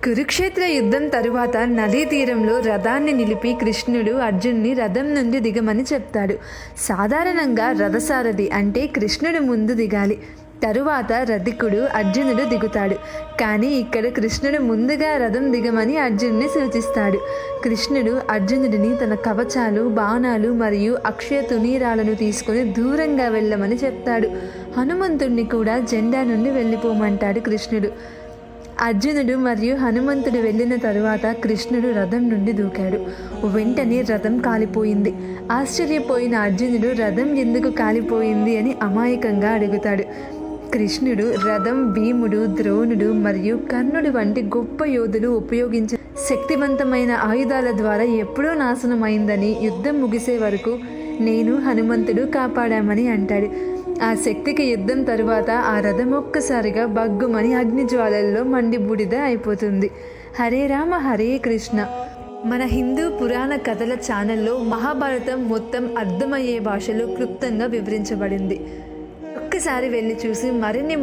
కురుక్షేత్ర యుద్ధం తరువాత నదీ తీరంలో రథాన్ని నిలిపి కృష్ణుడు అర్జున్ని రథం నుండి దిగమని చెప్తాడు. సాధారణంగా రథసారథి అంటే కృష్ణుడు ముందు దిగాలి, తరువాత రథికుడు అర్జునుడు దిగుతాడు. కానీ ఇక్కడ కృష్ణుడు ముందుగా రథం దిగమని అర్జునుడిని సూచిస్తాడు. కృష్ణుడు అర్జునుడిని తన కవచాలు, బాణాలు మరియు అక్షయ తునీరాలను తీసుకుని దూరంగా వెళ్ళమని చెప్తాడు. హనుమంతుడిని కూడా జెండా నుండి వెళ్ళిపోమంటాడు కృష్ణుడు. అర్జునుడు మరియు హనుమంతుడు వెళ్ళిన తరువాత కృష్ణుడు రథం నుండి దూకాడు. వెంటనే రథం కాలిపోయింది. ఆశ్చర్యపోయిన అర్జునుడు రథం ఎందుకు కాలిపోయింది అని అమాయకంగా అడుగుతాడు. కృష్ణుడు రథం భీముడు, ద్రోణుడు మరియు కర్ణుడు వంటి గొప్ప యోధులు ఉపయోగించిన శక్తివంతమైన ఆయుధాల ద్వారా ఎప్పుడో నాశనమైందని, యుద్ధం ముగిసే వరకు నేను హనుమంతుడు కాపాడామని అంటాడు. ఆ శక్తికి యుద్ధం తరువాత ఆ రథం ఒక్కసారిగా బగ్గుమని అగ్నిజ్వాలల్లో మండి బూడిద అయిపోతుంది. హరే రామ హరే కృష్ణ. మన హిందూ పురాణ కథల ఛానల్లో మహాభారతం మొత్తం అర్థమయ్యే భాషలో క్లుప్తంగా వివరించబడింది. ఒక్కసారి వెళ్ళి చూసి మరిన్ని